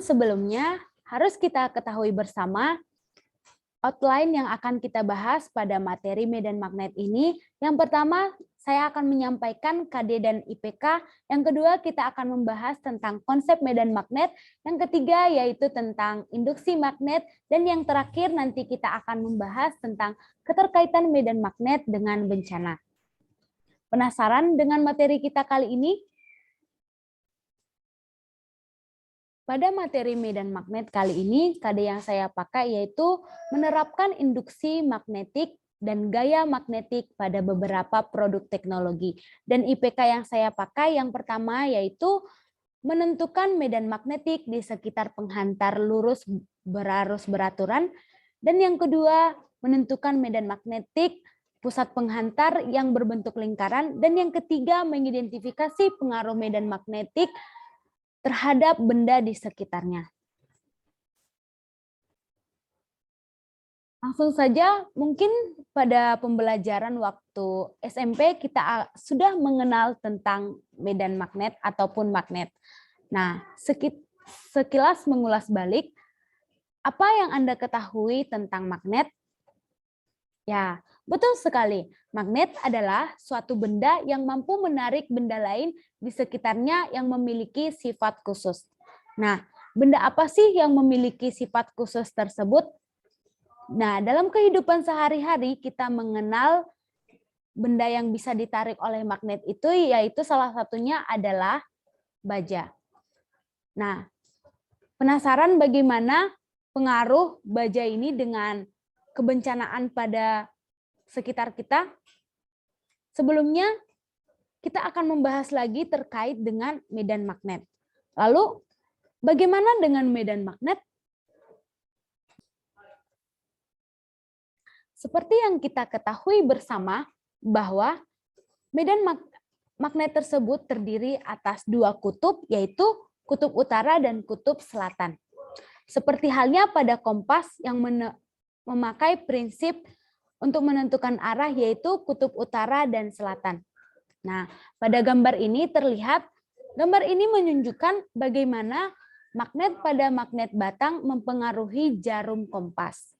Namun sebelumnya harus kita ketahui bersama outline yang akan kita bahas pada materi medan magnet ini. Yang pertama, saya akan menyampaikan KD dan IPK. Yang kedua, kita akan membahas tentang konsep medan magnet. Yang ketiga, yaitu tentang induksi magnet. Dan yang terakhir, nanti kita akan membahas tentang keterkaitan medan magnet dengan bencana. Penasaran dengan materi kita kali ini? Pada materi medan magnet kali ini, KD yang saya pakai yaitu menerapkan induksi magnetik dan gaya magnetik pada beberapa produk teknologi. Dan IPK yang saya pakai yang pertama yaitu menentukan medan magnetik di sekitar penghantar lurus berarus beraturan. Dan yang kedua, menentukan medan magnetik pusat penghantar yang berbentuk lingkaran. Dan yang ketiga, mengidentifikasi pengaruh medan magnetik terhadap benda di sekitarnya. Langsung saja, mungkin pada pembelajaran waktu SMP kita sudah mengenal tentang medan magnet ataupun magnet. Nah, sekilas mengulas balik, apa yang Anda ketahui tentang magnet? Ya, betul sekali. Magnet adalah suatu benda yang mampu menarik benda lain di sekitarnya yang memiliki sifat khusus. Nah, benda apa sih yang memiliki sifat khusus tersebut? Nah, dalam kehidupan sehari-hari kita mengenal benda yang bisa ditarik oleh magnet itu, yaitu salah satunya adalah baja. Nah, penasaran bagaimana pengaruh baja ini dengan kebencanaan pada sekitar kita? Sebelumnya, kita akan membahas lagi terkait dengan medan magnet. Lalu, bagaimana dengan medan magnet? Seperti yang kita ketahui bersama bahwa medan magnet tersebut terdiri atas dua kutub, yaitu kutub utara dan kutub selatan. Seperti halnya pada kompas yang memakai prinsip untuk menentukan arah yaitu kutub utara dan selatan. Nah, pada gambar ini terlihat, gambar ini menunjukkan bagaimana magnet pada magnet batang mempengaruhi jarum kompas.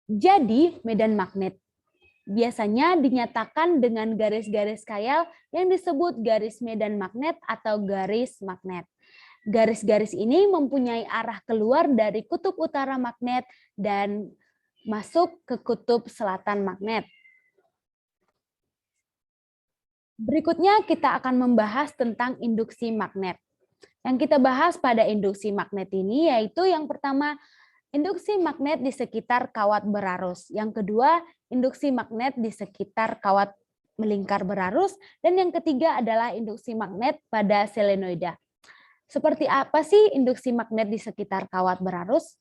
Jadi, medan magnet biasanya dinyatakan dengan garis-garis khayal yang disebut garis medan magnet atau garis magnet. Garis-garis ini mempunyai arah keluar dari kutub utara magnet dan masuk ke kutub selatan magnet. Berikutnya kita akan membahas tentang induksi magnet. Yang kita bahas pada induksi magnet ini yaitu yang pertama, induksi magnet di sekitar kawat berarus. Yang kedua, induksi magnet di sekitar kawat melingkar berarus. Dan yang ketiga adalah induksi magnet pada selenoida. Seperti apa sih induksi magnet di sekitar kawat berarus?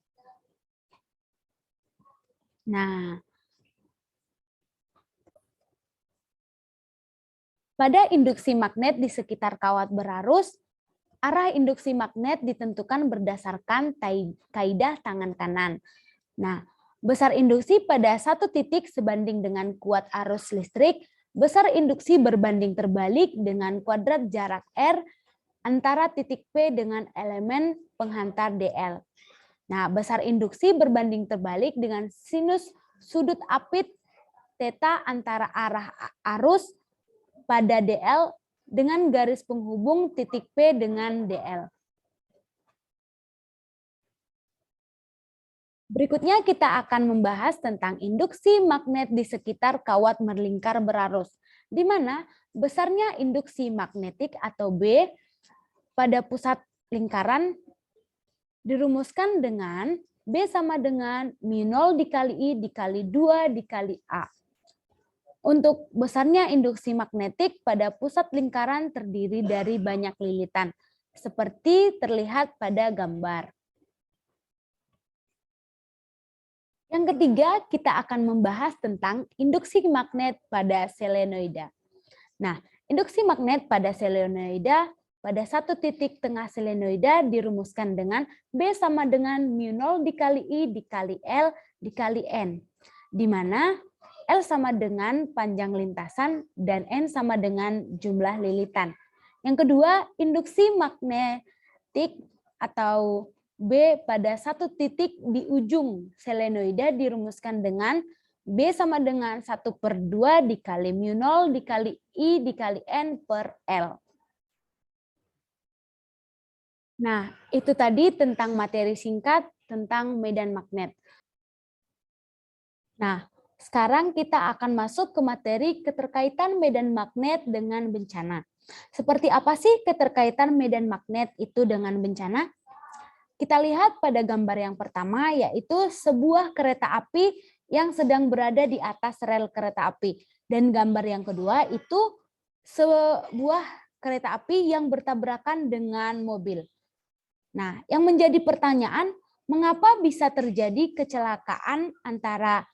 Nah, pada induksi magnet di sekitar kawat berarus, arah induksi magnet ditentukan berdasarkan kaidah tangan kanan. Nah, besar induksi pada satu titik sebanding dengan kuat arus listrik, besar induksi berbanding terbalik dengan kuadrat jarak R antara titik P dengan elemen penghantar DL. Nah, besar induksi berbanding terbalik dengan sinus sudut apit theta antara arah arus pada DL dengan garis penghubung titik P dengan DL. Berikutnya kita akan membahas tentang induksi magnet di sekitar kawat melingkar berarus, di mana besarnya induksi magnetik atau B pada pusat lingkaran dirumuskan dengan B sama dengan mu0 dikali I dikali 2 dikali A. Untuk besarnya induksi magnetik pada pusat lingkaran terdiri dari banyak lilitan, seperti terlihat pada gambar. Yang ketiga, kita akan membahas tentang induksi magnet pada selenoida. Nah, induksi magnet pada selenoida pada satu titik tengah selenoida dirumuskan dengan B sama dengan mu0 dikali I dikali L dikali N, di mana L sama dengan panjang lintasan dan N sama dengan jumlah lilitan. Yang kedua, induksi magnetik atau B pada satu titik di ujung selenoida dirumuskan dengan B sama dengan 1/2 dikali mu0 dikali I dikali N per L. Nah, itu tadi tentang materi singkat tentang medan magnet. Nah, sekarang kita akan masuk ke materi keterkaitan medan magnet dengan bencana. Seperti apa sih keterkaitan medan magnet itu dengan bencana? Kita lihat pada gambar yang pertama, yaitu sebuah kereta api yang sedang berada di atas rel kereta api. Dan gambar yang kedua itu sebuah kereta api yang bertabrakan dengan mobil. Nah, yang menjadi pertanyaan, mengapa bisa terjadi kecelakaan antara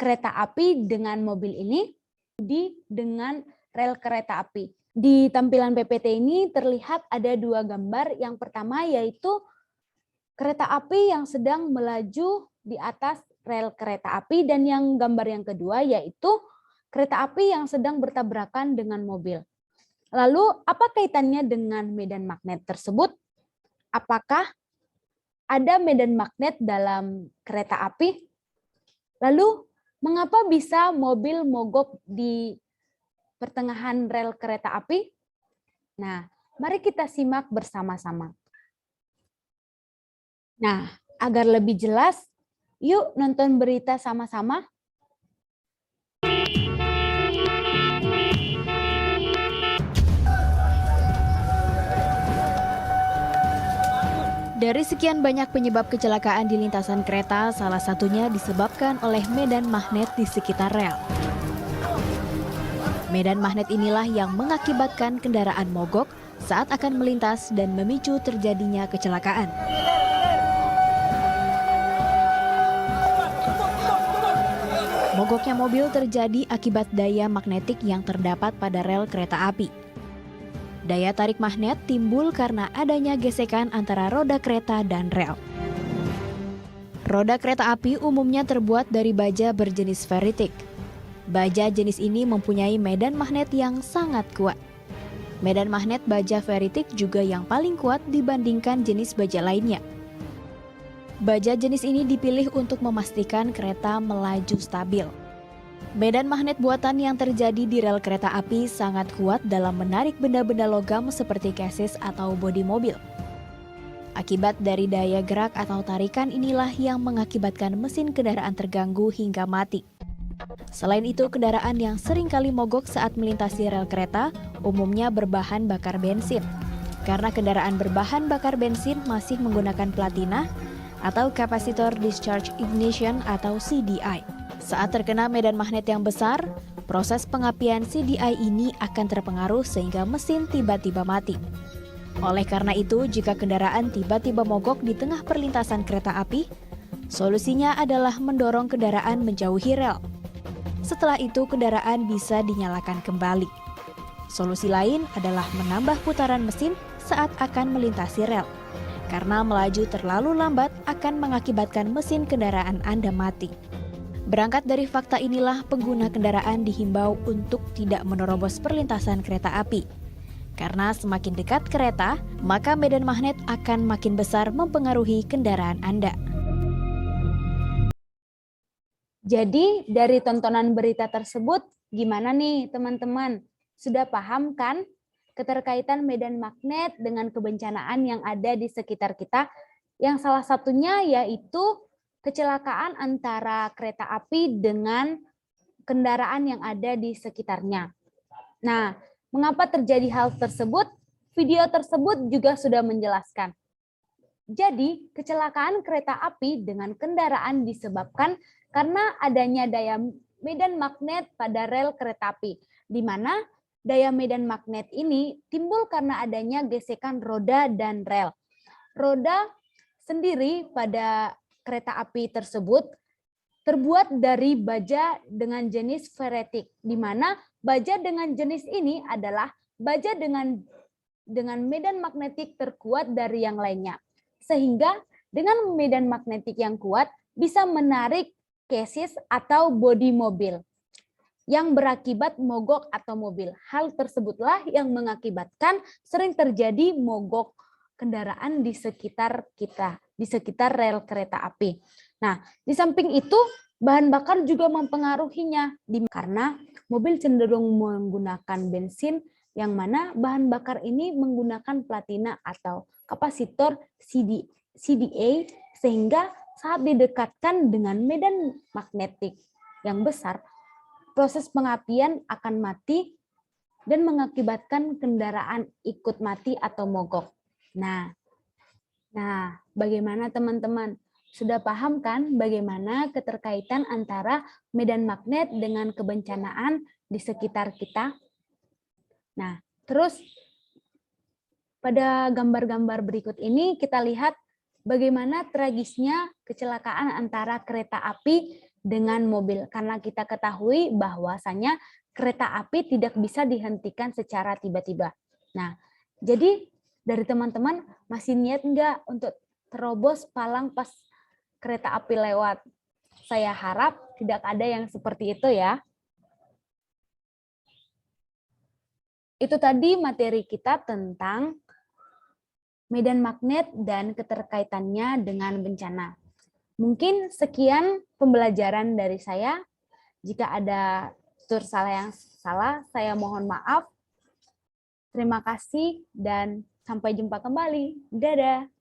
kereta api dengan mobil ini dengan rel kereta api? Di tampilan PPT ini terlihat ada dua gambar. Yang pertama yaitu kereta api yang sedang melaju di atas rel kereta api, dan yang gambar yang kedua yaitu kereta api yang sedang bertabrakan dengan mobil. Lalu apa kaitannya dengan medan magnet tersebut? Apakah ada medan magnet dalam kereta api? Lalu mengapa bisa mobil mogok di pertengahan rel kereta api? Nah, mari kita simak bersama-sama. Nah, agar lebih jelas, yuk nonton berita sama-sama. Dari sekian banyak penyebab kecelakaan di lintasan kereta, salah satunya disebabkan oleh medan magnet di sekitar rel. Medan magnet inilah yang mengakibatkan kendaraan mogok saat akan melintas dan memicu terjadinya kecelakaan. Mogoknya mobil terjadi akibat daya magnetik yang terdapat pada rel kereta api. Daya tarik magnet timbul karena adanya gesekan antara roda kereta dan rel. Roda kereta api umumnya terbuat dari baja berjenis ferritik. Baja jenis ini mempunyai medan magnet yang sangat kuat. Medan magnet baja ferritik juga yang paling kuat dibandingkan jenis baja lainnya. Baja jenis ini dipilih untuk memastikan kereta melaju stabil. Medan magnet buatan yang terjadi di rel kereta api sangat kuat dalam menarik benda-benda logam seperti chassis atau bodi mobil. Akibat dari daya gerak atau tarikan inilah yang mengakibatkan mesin kendaraan terganggu hingga mati. Selain itu, kendaraan yang sering kali mogok saat melintasi rel kereta umumnya berbahan bakar bensin. Karena kendaraan berbahan bakar bensin masih menggunakan platina atau capacitor discharge ignition atau CDI. Saat terkena medan magnet yang besar, proses pengapian CDI ini akan terpengaruh sehingga mesin tiba-tiba mati. Oleh karena itu, jika kendaraan tiba-tiba mogok di tengah perlintasan kereta api, solusinya adalah mendorong kendaraan menjauhi rel. Setelah itu, kendaraan bisa dinyalakan kembali. Solusi lain adalah menambah putaran mesin saat akan melintasi rel. Karena melaju terlalu lambat akan mengakibatkan mesin kendaraan Anda mati. Berangkat dari fakta inilah pengguna kendaraan dihimbau untuk tidak menerobos perlintasan kereta api. Karena semakin dekat kereta, maka medan magnet akan makin besar mempengaruhi kendaraan Anda. Jadi dari tontonan berita tersebut, gimana nih teman-teman? Sudah paham kan keterkaitan medan magnet dengan kebencanaan yang ada di sekitar kita? Yang salah satunya yaitu kecelakaan antara kereta api dengan kendaraan yang ada di sekitarnya. Nah, mengapa terjadi hal tersebut? Video tersebut juga sudah menjelaskan. Jadi, kecelakaan kereta api dengan kendaraan disebabkan karena adanya daya medan magnet pada rel kereta api, di mana daya medan magnet ini timbul karena adanya gesekan roda dan rel. Roda sendiri pada kereta api tersebut terbuat dari baja dengan jenis ferritik, di mana baja dengan jenis ini adalah baja dengan medan magnetik terkuat dari yang lainnya. Sehingga dengan medan magnetik yang kuat bisa menarik chassis atau bodi mobil. yang berakibat mogok atau mobil. Hal tersebutlah yang mengakibatkan sering terjadi mogok kendaraan di sekitar kita, di sekitar rel kereta api. Nah, di samping itu bahan bakar juga mempengaruhinya karena mobil cenderung menggunakan bensin yang mana bahan bakar ini menggunakan platina atau kapasitor CDA sehingga saat didekatkan dengan medan magnetik yang besar, proses pengapian akan mati dan mengakibatkan kendaraan ikut mati atau mogok. Nah, bagaimana teman-teman? Sudah paham kan bagaimana keterkaitan antara medan magnet dengan kebencanaan di sekitar kita? Nah, terus pada gambar-gambar berikut ini kita lihat bagaimana tragisnya kecelakaan antara kereta api dengan mobil. Karena kita ketahui bahwasanya kereta api tidak bisa dihentikan secara tiba-tiba. Nah, jadi dari teman-teman masih niat nggak untuk terobos palang pas kereta api lewat? Saya harap tidak ada yang seperti itu ya. Itu tadi materi kita tentang medan magnet dan keterkaitannya dengan bencana. Mungkin sekian pembelajaran dari saya. Jika ada tutur salah yang salah, saya mohon maaf. Terima kasih dan sampai jumpa kembali. Dadah.